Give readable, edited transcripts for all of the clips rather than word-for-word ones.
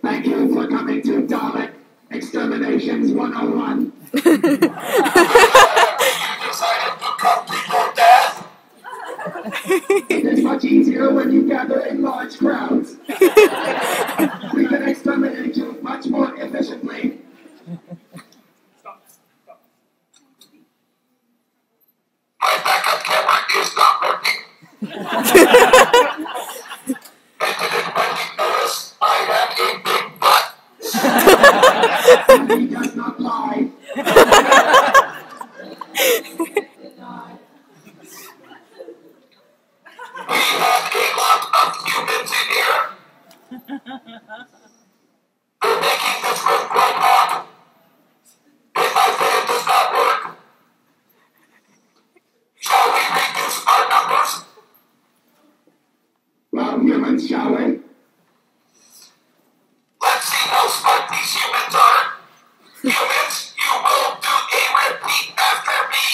Thank you for coming to Dalek Exterminations 101. It is much easier when you gather in large crowds. We can exterminate you much more efficiently. Stop. My backup camera is not working. And did anybody notice I have a big butt? He does not lie. We have a lot of humans in here. They're making this room grow hot. If my fan does not work, shall we reduce our numbers? Well, humans, shall we? Let's see how smart these humans are. Humans, you will do a repeat after me.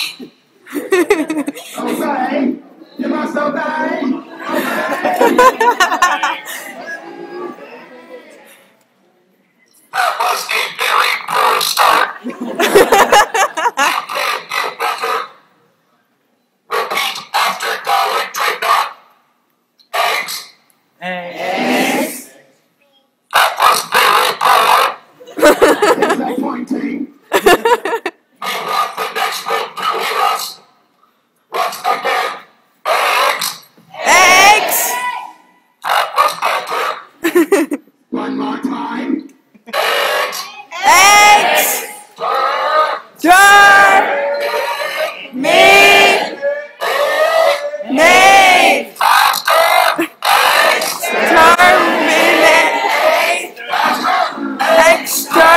Obey! You must obey! That was a very poor start. You can do better. Repeat after Dalek Dreadnought. Eggs. Eggs. That was very poor. Disappointing. We want the next group to hear us. Once again, eggs. Eggs. That was better. One more time. Eggs. Eggs. Jar. Me. Nay. Exterminate. Exterminate.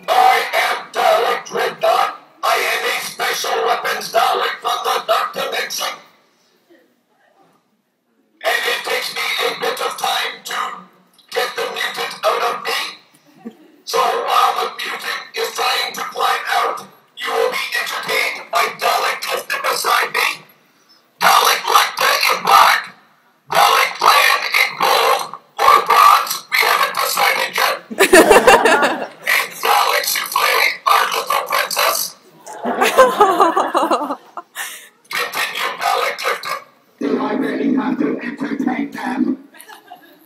I am Dalek Dreadnought. I am a special weapons Dalek from the Dark Dimension. And it takes me a bit of time to get the mutant out of me. So while the mutant is trying to climb out, you will be entertained by Dalek lifted beside me. Dalek Lecta in black. Dalek Plan in gold or bronze. We haven't decided yet. And Dalek Souffle, our little princess. Continue, Dalek Lifted. Do I really have to entertain them?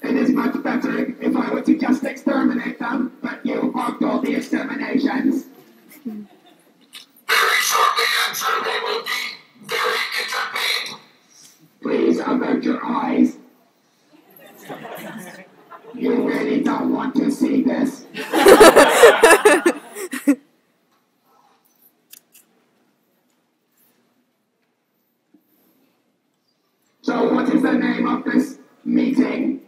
It is much better if I were to just exterminate them, but you hogged all the exterminations. Very shortly, I'm sure they will be very entertained. Please avert your eyes. You really don't want to see this. So what is the name of this meeting?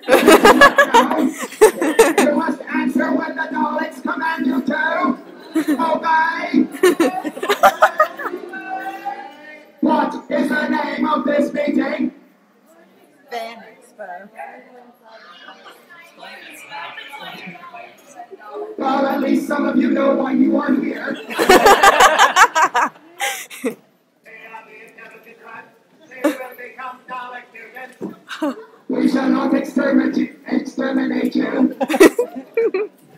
You must answer when the Daleks command you to. Obey! What is the name of this meeting? FanExpo. Well, at least some of you know why you are here. We shall not exterminate you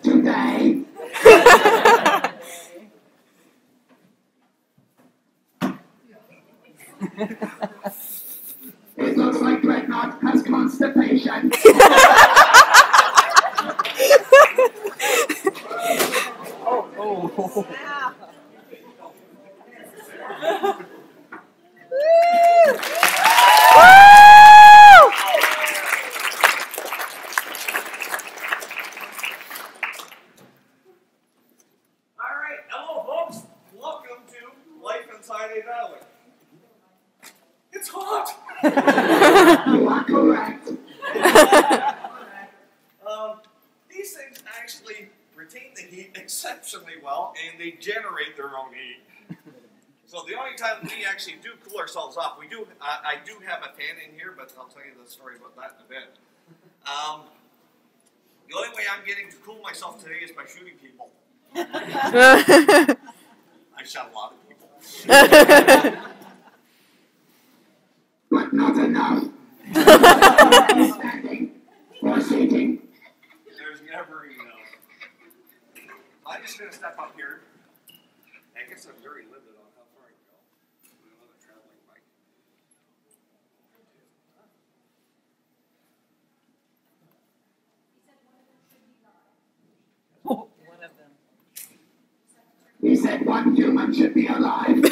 today. It looks like Dreadnought has constipation. It's hot! You are correct. These things actually retain the heat exceptionally well, and they generate their own heat. So the only time we actually do cool ourselves off, I do have a fan in here, but I'll tell you the story about that in a bit. The only way I'm getting to cool myself today is by shooting people. I shot a lot of people. But not enough. Standing or sitting. There's never enough. I'm just going to step up here. I guess I'm very limited on how far I can go. Another traveling mic. One of them. He said one human should be alive.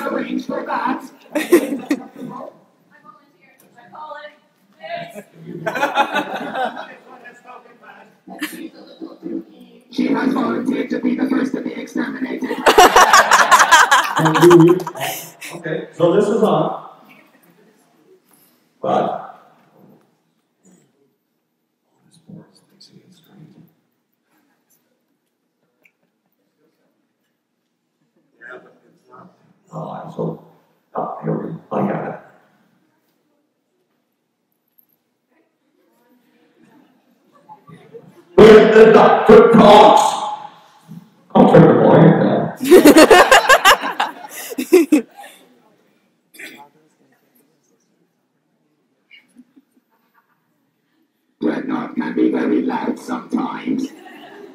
Arrange for that. I volunteer. I call it this. She has volunteered to be the first to be exterminated. Okay, so this is on. But this board is fixing it straight. Yeah, but it's not. Oh, I'm so. Oh, here we go. I got it. When the doctor talks, I'll turn the volume down. Dreadnought can be very loud sometimes.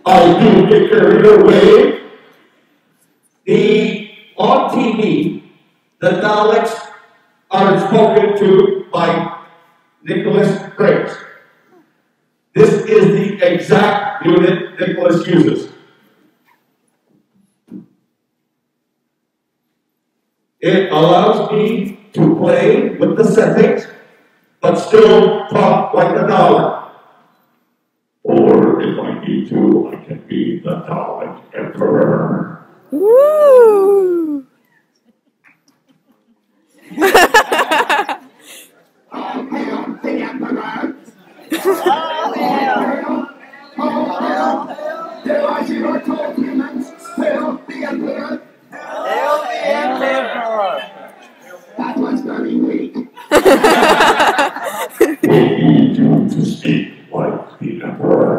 I do get carried away. On TV, the Daleks are spoken to by Nicholas Briggs. This is the exact unit Nicholas uses. It allows me to play with the settings, but still talk like a Dalek. Or if I need to, I can be the Dalek Emperor. Woo! All hail the Emperor! Oh, yeah. All hail! There are your tall humans! Hail the Emperor! Hail the Emperor. That was very weak. We need you to speak like the Emperor.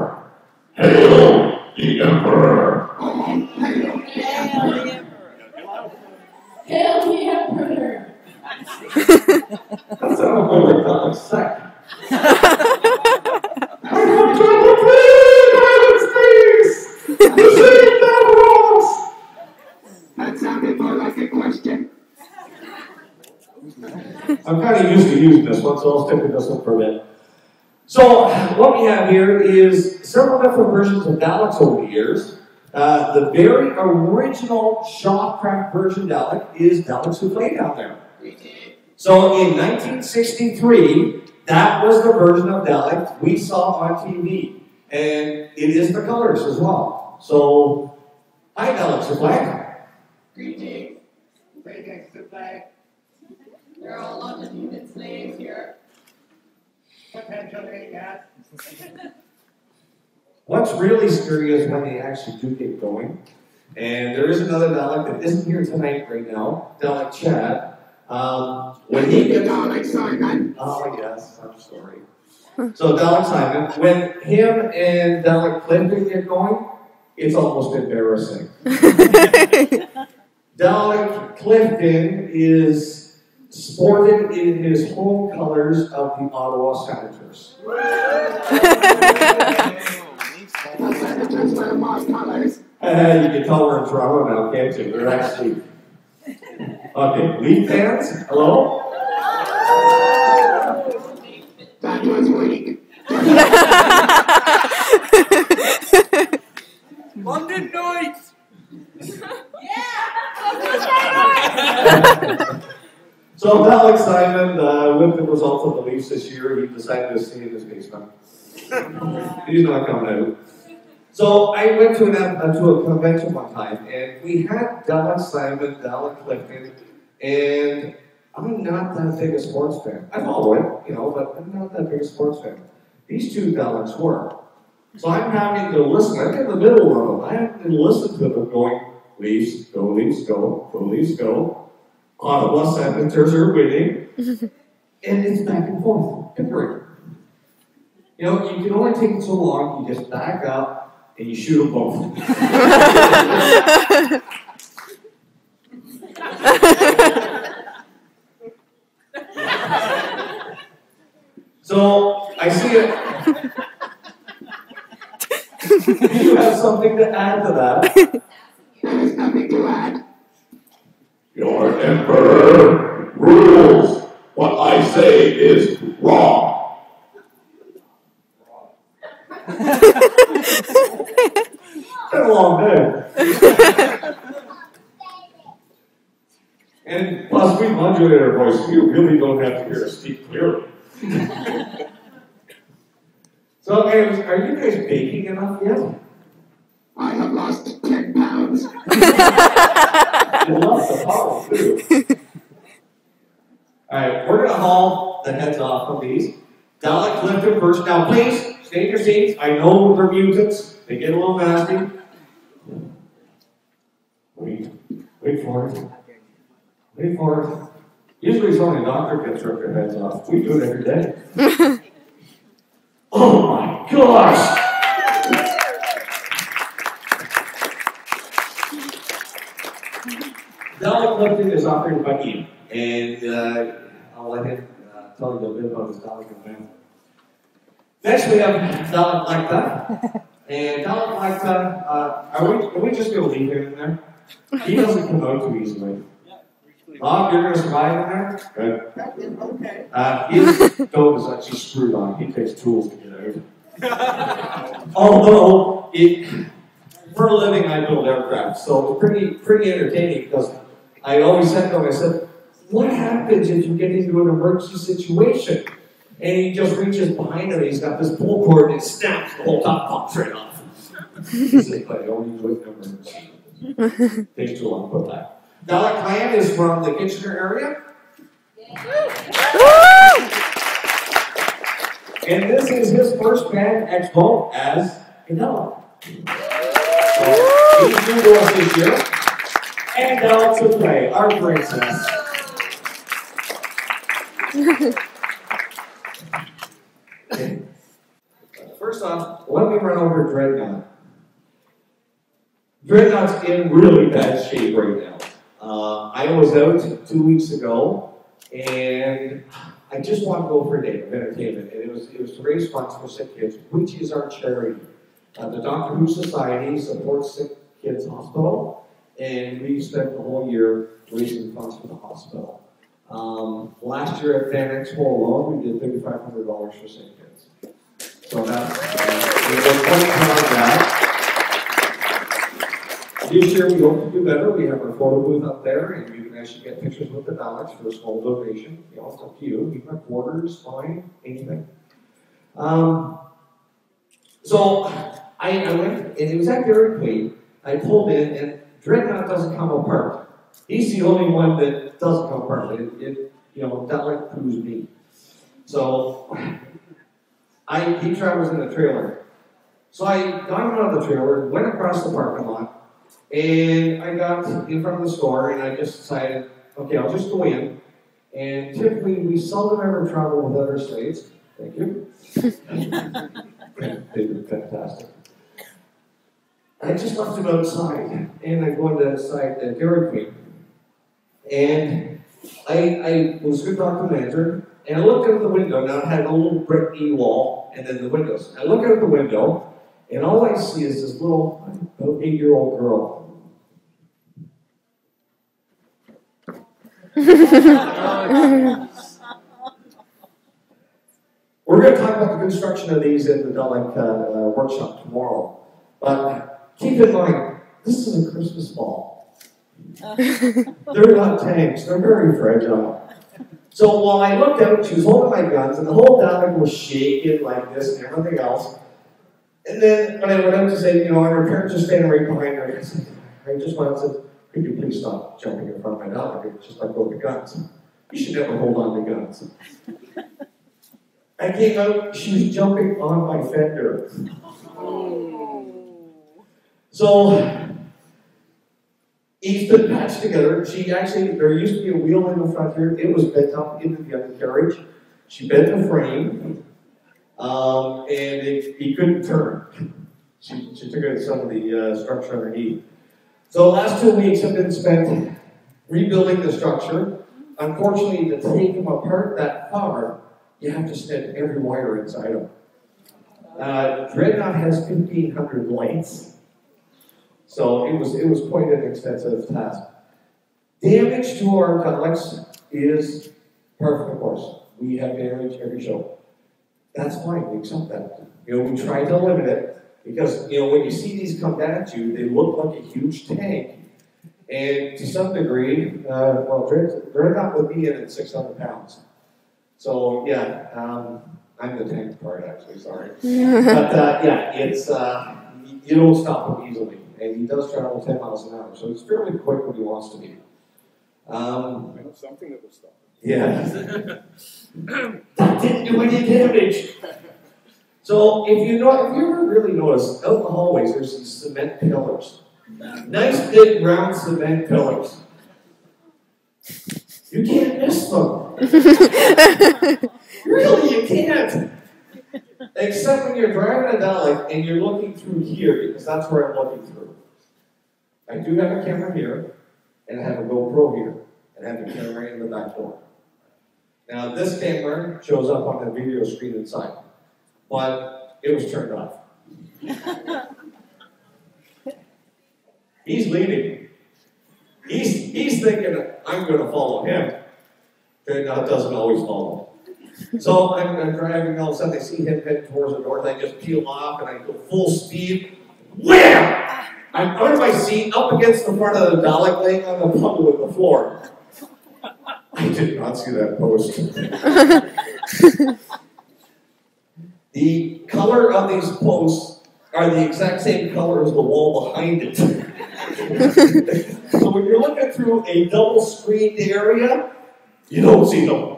Hail the Emperor! All hail the Emperor! Hail the Emperor! That sounds more like Dalek Sect. I have trouble playing Island Space! You save devils! That sounded more like a question. I'm kind of used to using this one, so I'll stick with this one for a bit. So, what we have here is several different versions of Daleks over the years. The very original Shawcraft version Dalek is Dalek Souffle down there. So, in 1963, that was the version of Dalek we saw on TV. And it is the colors as well. So, hi Dalek Souffle. Greetings. Greetings to play. There are a lot of human slaves here. Potentially, yes. What's really scary is when they actually do get going. And there is another Dalek that isn't here tonight right now, Dalek Chad. When he gets... Dalek Simon. Oh, yes, I'm sorry. So Dalek Simon, when him and Dalek Clifton get going, it's almost embarrassing. Dalek Clifton is sported in his home colors of the Ottawa Senators. The Senators wear my colors. You can tell we're in Toronto now, can't you? They're actually... Okay, Leaf fans, hello? That was weak. London Knights. So Dalek Simon, with the results of the Leafs this year, he decided to stay in his basement. He's not coming out. So I went to a convention one time, and we had Dalek Simon, Dalek Clifton, and I'm not that big a sports fan. I follow it, but I'm not that big a sports fan. These two Daleks were. So I'm having to listen. I'm in the middle of them. I have to listen to them going, Leafs, go, Leafs, go, Leafs, go. Ottawa Senators are winning. And it's back and forth, bickering. You know, you can only take it so long, you just back up and you shoot them both. So, I see it. Do you have something to add to that? There's nothing to add. Your emperor rules. What I say is wrong. It's been a long day. And plus, we modulate our voice. We really don't have to hear us speak clearly. So, are you guys baking enough yet? I have lost 10 pounds. You lost the power, too. Alright, we're going to haul the heads off of these. Dalek, lift them first. Now, please, stay in your seats. I know they're mutants. They get a little nasty. Wait for it. Wait for it. Usually it's only a doctor gets ripped their heads off. We do it every day. Oh my gosh! Dalek lifting is operated by Ian, and I'll let him tell you a bit about his Dalek event. Next we have Dalek Lekta, and Dalek Lekta, are we just going to leave him in there? He doesn't come out too easily. Bob, you're going to survive in there? Good. Okay. His dome is actually screwed on. He takes tools to get out. Although, for a living, I build aircraft, so it's pretty entertaining because I always said to him, I said, what happens if you get into an emergency situation? And he just reaches behind him, he's got this pull cord, and it snaps, the whole top pops right off. He says, but I only do it in emergency. Takes too long to put that. Dalek Clan is from the Kitchener area. And this is his first FanExpo as a Dalek. So he's new to us this year. And Dalek to play, our princess. First off, let me run over Dreadnought. Dreadnought's in really bad shape right now. I was out 2 weeks ago, and I just wanted to go for a day of entertainment, and it was to raise funds for sick kids, which is our charity. The Doctor Who Society supports Sick Kids Hospital, and we spent the whole year raising funds for the hospital. Last year at FanExpo alone, we did $3,500 for sick kids. So that's we're quite proud of that. This year we hope to do better. We have our photo booth up there, and you can actually get pictures with the Daleks for a small donation. You know, it's up to you. You can have quarters, fine, anything. So I went, and it was at Dairy Queen. I pulled in, and Dreadnought doesn't come apart. He's the only one that doesn't come apart. You know, Dalek proves me. So he travels in the trailer. So I got him out of the trailer, went across the parking lot, and I got in front of the store, and I just decided, okay, I'll just go in. And typically, we seldom ever travel with other slates. Thank you. They were fantastic. I just left him outside, and I go inside the Dairy Queen. And I was going to talk to the manager, and I looked out the window. Now it had a little brick knee wall, and then the windows. I look out the window, and all I see is this little, about 8-year-old girl. We're going to talk about the construction of these in the Dalek workshop tomorrow. But keep in mind, this is a Christmas ball. They're not tanks. They're very fragile. So while I looked out, she was holding my guns, and the whole Dalek was shaking like this and everything else. And then when I went out to say, you know, and her parents are standing right behind her, I said, I just went and said, could you please stop jumping in front of my Dalek and just let go of the guns? You should never hold on to guns. I came out, she was jumping on my fender. So, He's been patched together. She actually, there used to be a wheel in the front here. It was bent up into the undercarriage. She bent the frame, and he couldn't turn. She took out some of the structure underneath. So the last 2 weeks have been spent rebuilding the structure. Unfortunately, to take them apart that far, you have to snip every wire inside them. Dreadnought has 1,500 lights, so it was quite an extensive task. Damage to our Daleks is perfect, of course. We have damage every show. That's fine, we accept that. We try to limit it, because when you see these come down at you, they look like a huge tank. And to some degree, Dreadnought would be in at 600 pounds. So yeah, I'm the tank part actually, sorry. But yeah, it's, you don't stop him easily. And he does travel 10 miles an hour, so he's fairly quick when he wants to be. Something that will stop him. Yeah. That didn't do any damage. So if you ever really notice, out in the hallways there's these cement pillars. Nice big round cement pillars. You can't miss them. Really, you can't. Except when you're driving a Dalek and you're looking through here, because that's where I'm looking through. I do have a camera here, and I have a GoPro here, and I have a camera in the back door. Now this camera shows up on the video screen inside, but it was turned off. He's leading. He's thinking, I'm going to follow him. Dreadnought doesn't always follow. So I'm driving, all of a sudden I see him head towards the door, and I just peel off, and I go full speed. Wham! I'm out of my seat, up against the front of the Dalek, laying on the puddle of the floor. I did not see that post. The color of these posts are the exact same color as the wall behind it. So when you're looking through a double-screened area, you don't see them.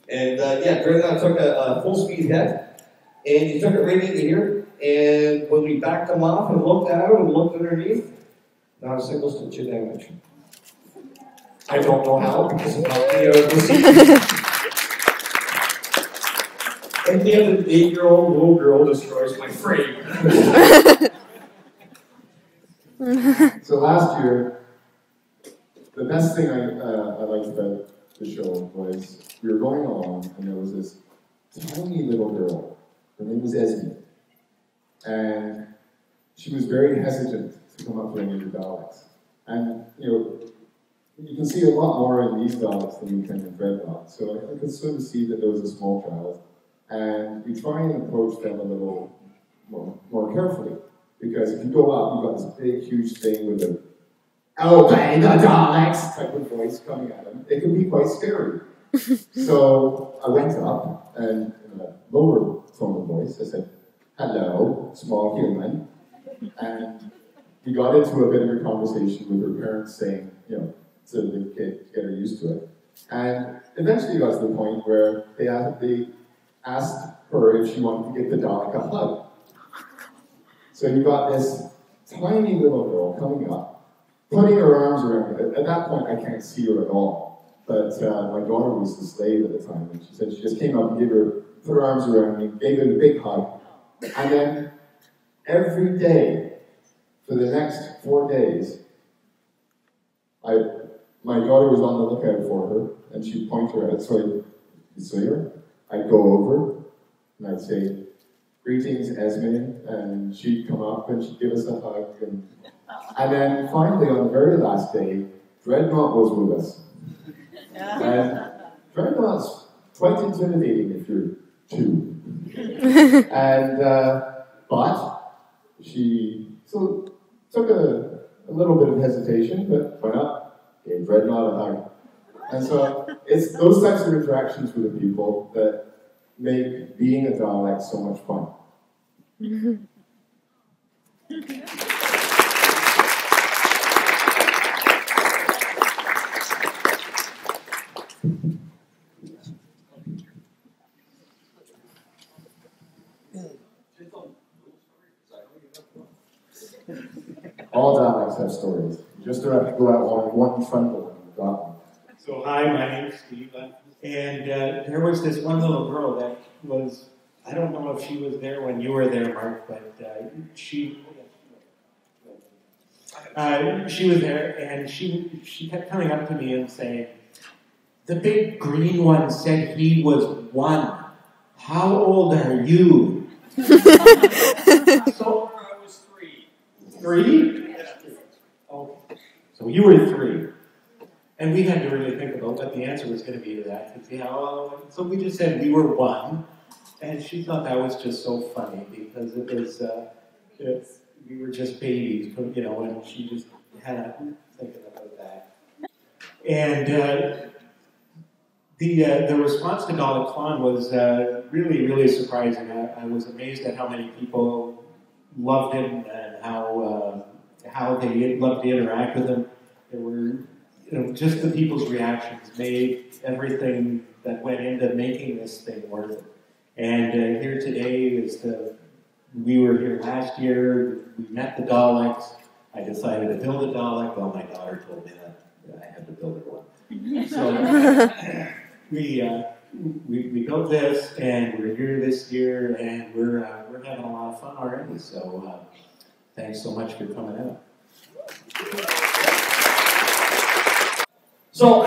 And yeah, Dreadnought took a full-speed head, and he took it right into here, and when we backed him off and looked out and looked underneath, not a single stitch of damage. I don't know how, because I'm not the seat. And then an 8-year-old little girl destroys my frame. So last year, the best thing I liked about the show was we were going along, and there was this tiny little girl. Her name was Esme. And she was very hesitant to come up to any of the Daleks. And, you can see a lot more in these Daleks than you can in Dreadnought. So I could sort of see that there was a small child. And we try and approach them a little more carefully. Because if you go up, you've got this big, huge thing with a "Obey the Daleks" type of voice coming at them. It can be quite scary. So I went up, and in a lower tone of voice, I said, "Hello, small human." And we got into a bit of a conversation with her parents saying, to the kid, to get her used to it. And eventually got to the point where they asked her if she wanted to give the Dalek a hug. So you got this tiny little girl coming up, putting her arms around me. At that point, I can't see her at all. But my daughter was the slave at the time, and she said she just came up and put her arms around me, gave her a big hug. And then every day, for the next 4 days, my daughter was on the lookout for her, and she'd point her out. So you see her? I'd go over, and I'd say, "Greetings, Esme," and she'd come up and she'd give us a hug. And then finally, on the very last day, Dreadnought was with us. And Dreadnought's quite intimidating if you're 2. And, but she took a little bit of hesitation, but went up, gave Dreadnought a hug. And so it's those types of interactions with the people that make being a Dalek so much fun. All Daleks have stories. Just to have to go out on one front door and got one. So hi, my name's Steve, and there was this one little girl that was, I don't know if she was there when you were there, Mark, but she was there, and she kept coming up to me and saying, "The big green one said he was 1. How old are you?" So I was 3. 3? Yeah. Oh, so you were 3. And we had to really think about what the answer was going to be to that. So we just said we were 1. And she thought that was just so funny because it was, we were just babies, you know, and she just had thinking about that. And the response to Dalek Fawn was really, really surprising. I was amazed at how many people loved him and how they loved to interact with him. There were, just the people's reactions made everything that went into making this thing worth it. And here today is we were here last year, we met the Daleks, I decided to build a Dalek. Well, my daughter told me that I had to build her one. So we built this, and we're here this year, and we're having a lot of fun already. So thanks so much for coming out. So,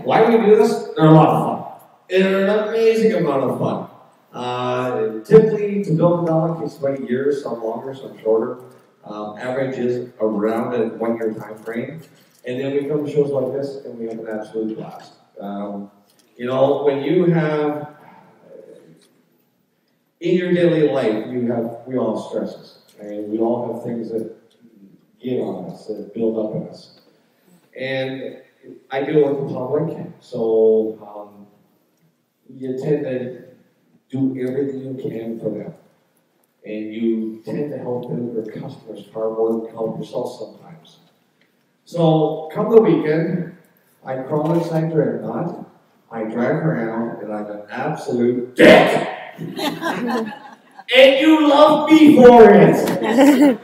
why do we do this? They're a lot of fun. They're an amazing amount of fun. Typically, to build a Dalek takes about a year, some longer, some shorter. Average is around a 1-year time frame. And then we come to shows like this, and we have an absolute blast. You know, when you have, in your daily life, we all have stresses. And we all have things that get on us, that build up in us. And I deal with the public, so you tend to do everything you can for them. And you tend to help your customers far more than you help yourself sometimes. So, come the weekend, I crawl inside Dreadnought, I drive around, and I'm an absolute dick! And you love me for it!